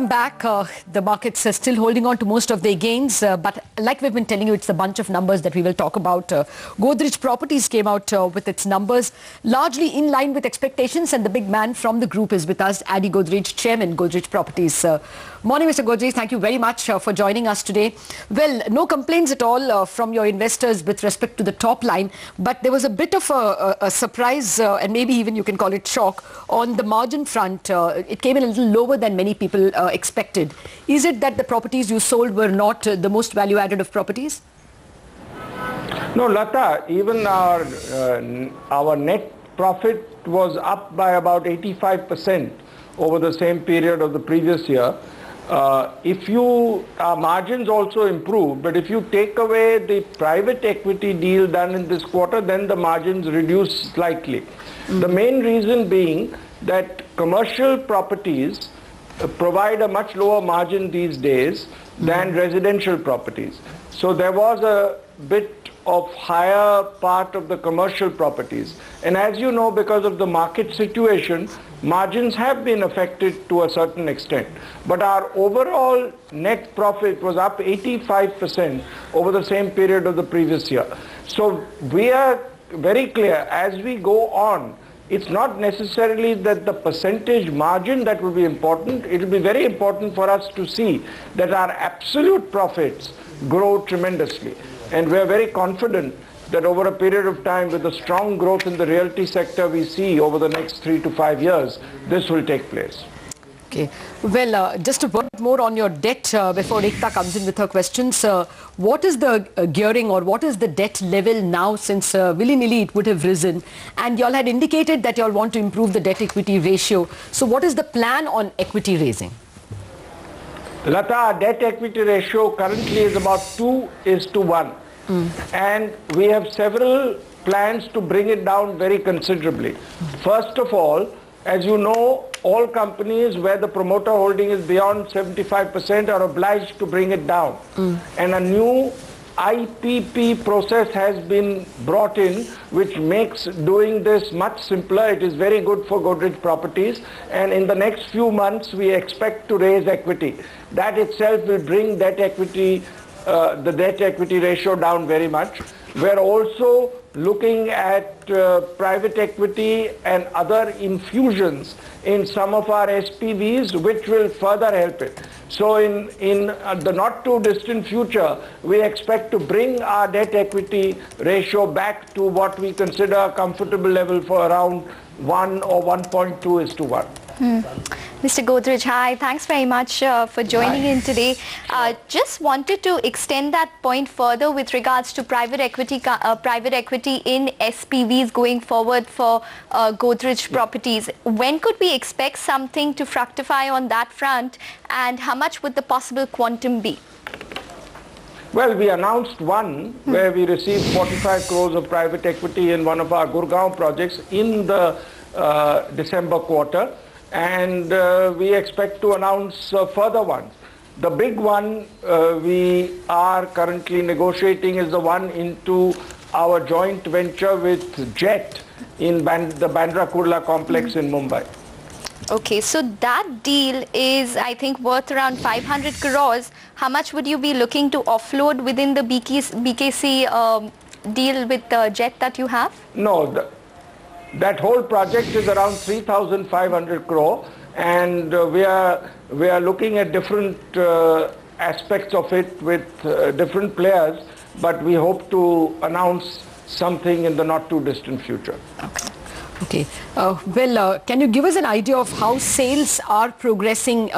back. The markets are still holding on to most of their gains. But like we've been telling you, it's a bunch of numbers that we will talk about. Godrej Properties came out with its numbers largely in line with expectations. And the big man from the group is with us, Adi Godrej, Chairman, Godrej Properties. Morning, Mr. Godrej. Thank you very much for joining us today. Well, no complaints at all from your investors with respect to the top line. But there was a bit of a surprise and maybe even you can call it shock on the margin front. It came in a little lower than many people expected. Is it that the properties you sold were not the most value-added of properties? No, Lata, even our net profit was up by about 85% over the same period of the previous year. Our margins also improved, but if you take away the private equity deal done in this quarter, then the margins reduce slightly. The main reason being that commercial properties provide a much lower margin these days than residential properties. So there was a bit of higher part of the commercial properties. And as you know, because of the market situation, margins have been affected to a certain extent. But our overall net profit was up 85% over the same period of the previous year. So we are very clear, as we go on, it's not necessarily that the percentage margin that will be important. It will be very important for us to see that our absolute profits grow tremendously. And we are very confident that over a period of time, with the strong growth in the realty sector we see over the next 3 to 5 years, this will take place. Okay. Well, just a word more on your debt before Ekta comes in with her questions. What is the gearing or what is the debt level now, since willy-nilly it would have risen? And you all had indicated that you all want to improve the debt-equity ratio. So what is the plan on equity raising? Lata, our debt-equity ratio currently is about 2:1. And we have several plans to bring it down very considerably. First of all, as you know, all companies where the promoter holding is beyond 75% are obliged to bring it down. And a new IPP process has been brought in, which makes doing this much simpler. It is very good for Godrej Properties. And in the next few months, we expect to raise equity. That itself will bring the debt-equity ratio down very much. We're also looking at private equity and other infusions in some of our SPVs, which will further help it. So in the not too distant future, we expect to bring our debt-equity ratio back to what we consider a comfortable level for around 1 or 1.2:1. Mr. Godrej, hi. Thanks very much for joining in today. Just wanted to extend that point further with regards to private equity in SPVs going forward for Godrej Properties. When could we expect something to fructify on that front, and how much would the possible quantum be? Well, we announced one where we received 45 crores of private equity in one of our Gurgaon projects in the December quarter. And we expect to announce further ones. The big one we are currently negotiating is the one into our joint venture with Jet in the Bandra Kurla complex in Mumbai. Okay, so that deal is, I think, worth around 500 crores. How much would you be looking to offload within the BKC deal with Jet that you have? No. That whole project is around 3,500 crore, and we are looking at different aspects of it with different players, but we hope to announce something in the not too distant future. Okay. Well, can you give us an idea of how sales are progressing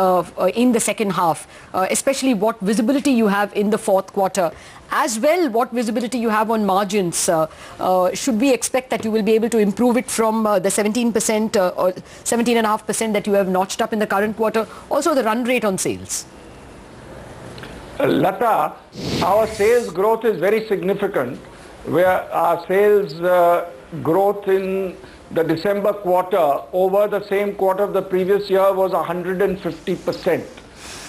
in the second half, especially what visibility you have in the fourth quarter? As well, what visibility you have on margins? Should we expect that you will be able to improve it from the 17% or 17.5% that you have notched up in the current quarter? Also, the run rate on sales. Lata, our sales growth is very significant, where our sales growth in the December quarter over the same quarter of the previous year was 150%.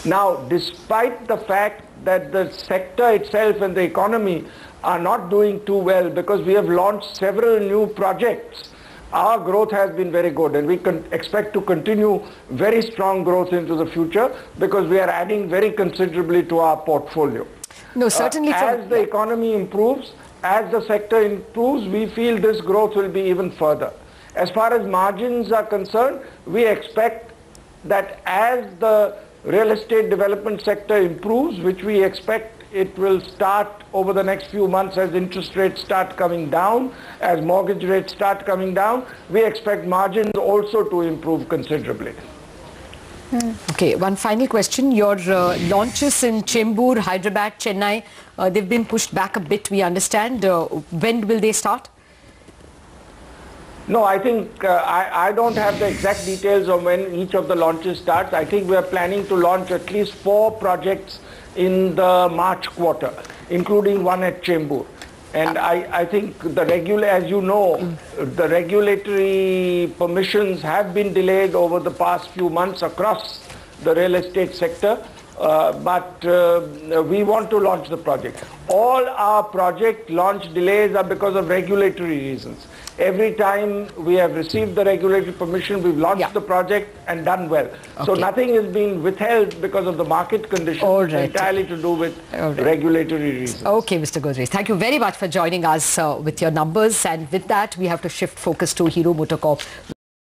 Now, despite the fact that the sector itself and the economy are not doing too well, because we have launched several new projects our growth has been very good, and we can expect to continue very strong growth into the future because we are adding very considerably to our portfolio. No, certainly. As the economy improves, as the sector improves, we feel this growth will be even further. As far as margins are concerned, we expect that as the real estate development sector improves, which we expect it will start over the next few months as interest rates start coming down, as mortgage rates start coming down, we expect margins also to improve considerably. Okay, one final question. Your launches in Chembur, Hyderabad, Chennai, they've been pushed back a bit, we understand. When will they start? No, I think I don't have the exact details of when each of the launches starts. I think we are planning to launch at least 4 projects in the March quarter, including one at Chembur. And I think as you know, the regulatory permissions have been delayed over the past few months across the real estate sector. But we want to launch the project. All our project launch delays are because of regulatory reasons. Every time we have received the regulatory permission, we've launched the project and done well. Okay. So nothing is being withheld because of the market conditions. All right. It's entirely to do with regulatory reasons. Okay, Mr. Godrej, thank you very much for joining us with your numbers. And with that, we have to shift focus to Hero MotoCorp.